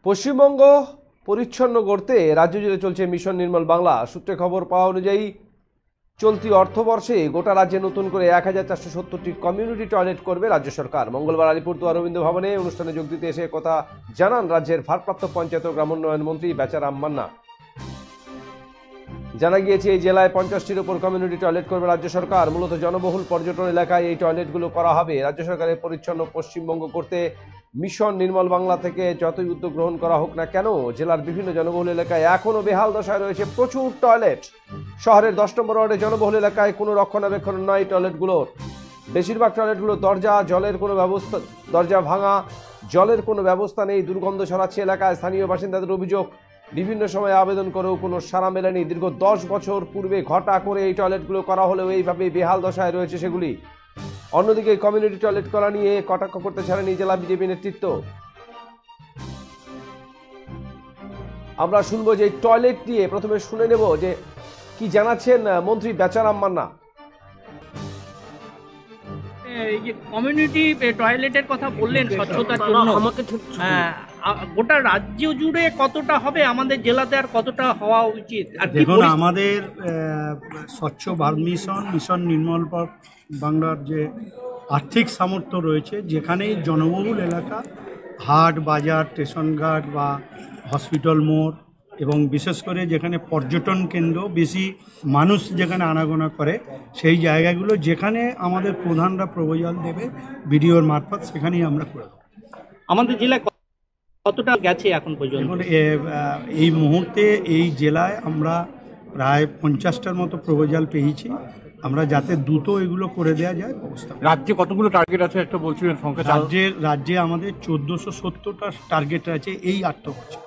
পশ্চিমবঙ্গ পরিচ্ছন্ন করতে রাজ্য জুড়ে চলছে মিশন নির্মল বাংলা। সূত্রে খবর পাওয়া অনুযায়ী চলতি অর্থবর্ষে গোটা রাজ্যে নতুন করে 1470টি কমিউনিটি টয়লেট করবে রাজ্য সরকার। মঙ্গলবার আলিপুরদুয়ার রবীন্দ্র ভবনে অনুষ্ঠানে যোগ দিতে এসে কথা জানান রাজ্যের ভারপ্রাপ্ত পঞ্চায়েত ও গ্রামোন্নয়ন মন্ত্রী বেচারাম মান্না। জানা গিয়েছে এই জেলায় 50টির উপর কমিউনিটি টয়লেট করবে রাজ্য সরকার। মূলত জনবহুল পর্যটন এলাকায় এই টয়লেটগুলো করা হবে। রাজ্য সরকারের পরিচ্ছন্ন পশ্চিমবঙ্গ করতে মিশন নির্মল বাংলা থেকে যতই উদ্যোগ গ্রহণ করা হোক না কেন, জেলার বিভিন্ন জনবহুল এলাকায় এখনও বেহাল দশায় রয়েছে প্রচুর টয়লেট। শহরের 10 নম্বর ওয়ার্ডে জনবহুল এলাকায় কোনো রক্ষণাবেক্ষণ নয় টয়লেটগুলোর। বেশিরভাগ টয়লেটগুলোর দরজা ভাঙা, জলের কোনো ব্যবস্থা নেই, দুর্গন্ধ ছড়াচ্ছে এলাকায়। স্থানীয় বাসিন্দাদের অভিযোগ, বিভিন্ন সময় আবেদন করেও কোনো সাড়া মেলেনি। দীর্ঘ 10 বছর পূর্বে ঘটা করে এই টয়লেটগুলো করা হলেও এইভাবে বেহাল দশায় রয়েছে সেগুলি। অন্যদিকে কমিউনিটি টয়লেট করা নিয়ে কটাক্ষ করতে ছাড়েনি জেলা বিজেপি নেতৃত্ব। আমরা শুনবো যে টয়লেট নিয়ে প্রথমে শুনে নেব যে কি জানাচ্ছেন মন্ত্রী বেচারাম মান্না। এই যে কমিউনিটি টয়লেটের কথা বললেন স্বচ্ছতার জন্য, গোটা রাজ্য জুড়ে কতটা হবে, আমাদের জেলাতে আর কতটা হওয়া উচিত? আর দেখুন, আমাদের স্বচ্ছ ভারত মিশন নির্মল বাংলার যে আর্থিক সামর্থ্য রয়েছে, যেখানেই জনবহুল এলাকা, হাট বাজার, স্টেশন ঘাট বা হসপিটাল মোড়, এবং বিশেষ করে যেখানে পর্যটন কেন্দ্র, বেশি মানুষ যেখানে আনাগোনা করে, সেই জায়গাগুলো যেখানে আমাদের প্রধানরা প্রপোজাল দেবে বিডিওর মারফত, সেখানেই আমরা করে দেবো। আমাদের জেলায় কতটা গেছে এখন পর্যন্ত? এই মুহূর্তে এই জেলায় আমরা প্রায় 50টার মতো প্রপোজাল পেয়েছি। আমরা যাতে দ্রুত এগুলো করে দেওয়া যায় ব্যবস্থা। রাজ্যে কতগুলো টার্গেট আছে একটা বলছিলেন সংখ্যা? রাজ্যে আমাদের 1470টা টার্গেট আছে এই 8 বছর।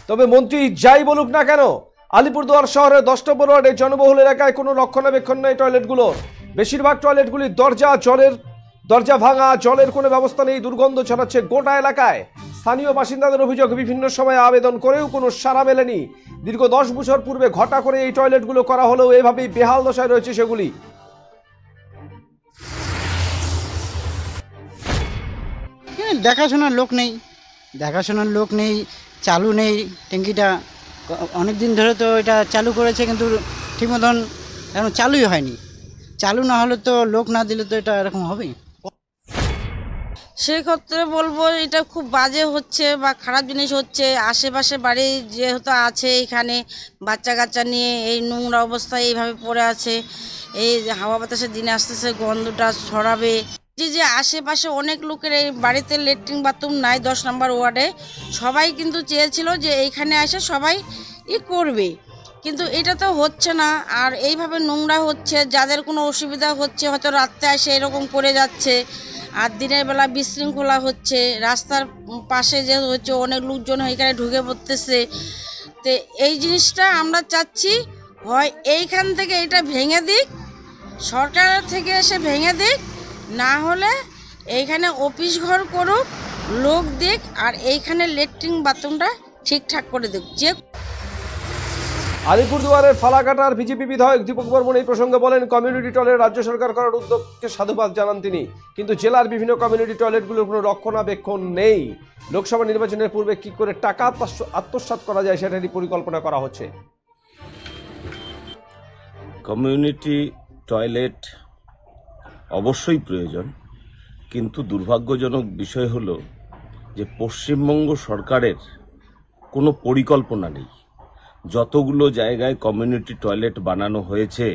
তবে মন্ত্রী যাই বলুক না কেন, আলিপুরদুয়ার শহরের 10 নম্বর ওয়ার্ডে জনবহুল এলাকায় কোনো রক্ষণাবেক্ষণ নেই টয়লেটগুলো। বেশিরভাগ টয়লেটগুলির দরজা ভাঙা, জলের কোনো ব্যবস্থা নেই, দুর্গন্ধ ছড়াচ্ছে গোটা এলাকায়। স্থানীয় বাসিন্দাদের অভিযোগ, বিভিন্ন সময় আবেদন করেও কোনো সাড়া মেলেনি। দীর্ঘ 10 বছর পূর্বে ঘটা করে এই টয়লেটগুলো করা হলেও এভাবেই বেহাল দশায় রয়েছে সেগুলি। দেখাশোনার লোক নেই, চালু নেই। ট্যাঙ্কিটা অনেক দিন ধরে তো এটা চালু করেছে, কিন্তু ঠিক মতন এখন চালুই হয়নি। চালু না হলে তো, লোক না দিলে তো এটা এরকম হবেই। সেক্ষেত্রে বলবো এটা খুব বাজে হচ্ছে বা খারাপ জিনিস হচ্ছে। আশেপাশে বাড়ি যেহেতু আছে, এখানে বাচ্চা কাচ্চা নিয়ে এই নোংরা অবস্থায় এইভাবে পড়ে আছে। এই হাওয়া বাতাসের দিনে আস্তে আস্তে গন্ধটা ছড়াবে। যে আশেপাশে অনেক লোকের এই বাড়িতে ল্যাট্রিন বাথরুম নাই 10 নম্বর ওয়ার্ডে। সবাই কিন্তু চেয়েছিল যে এইখানে এসে সবাই করবে, কিন্তু এটা তো হচ্ছে না। আর এইভাবে নোংরা হচ্ছে, যাদের কোনো অসুবিধা হচ্ছে হয়তো রাত্রে এসে এরকম করে যাচ্ছে, আর দিনের বেলা বিশৃঙ্খলা হচ্ছে। রাস্তার পাশে যে হচ্ছে অনেক লোকজন এখানে ঢুকে পড়তেছে। তো এই জিনিসটা আমরা চাচ্ছি হয় এইখান থেকে এটা ভেঙে দিক, সরকারের থেকে এসে ভেঙে দিক, না হলে এইখানে অফিস ঘর করুক, লোক দিক, আর এইখানে ল্যাট্রিন বাথরুমটা ঠিকঠাক করে দিক। যে আলিপুরদুয়ারের ফালাকাটার বিজেপি বিধায়ক দীপক বর্মন এই প্রসঙ্গে বলেন, কমিউনিটি টয়লেট রাজ্য সরকার করার উদ্যোগকে সাধুবাদ জানান তিনি, কিন্তু জেলার বিভিন্ন কমিউনিটি টয়লেটগুলোর কোনো রক্ষণাবেক্ষণ নেই। লোকসভা নির্বাচনের পূর্বে কি করে টাকা আত্মসাৎ করা যায় সেটারই পরিকল্পনা করা হচ্ছে। কমিউনিটি টয়লেট অবশ্যই প্রয়োজন, কিন্তু দুর্ভাগ্যজনক বিষয় হলো যে পশ্চিমবঙ্গ সরকারের কোনো পরিকল্পনা নেই। যতগুলো জায়গায় কমিউনিটি টয়লেট বানানো হয়েছে,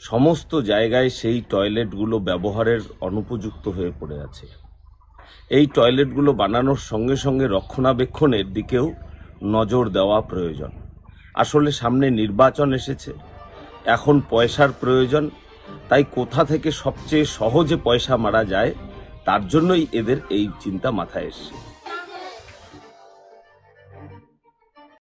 সমস্ত জায়গায় সেই টয়লেটগুলো ব্যবহারের অনুপযুক্ত হয়ে পড়ে আছে। এই টয়লেটগুলো বানানোর সঙ্গে সঙ্গে রক্ষণাবেক্ষণের দিকেও নজর দেওয়া প্রয়োজন। আসলে সামনে নির্বাচন এসেছে, এখন পয়সার প্রয়োজন, তাই কোথা থেকে সবচেয়ে সহজে পয়সা মারা যায় তার জন্যই এদের এই চিন্তা মাথায় এসেছে।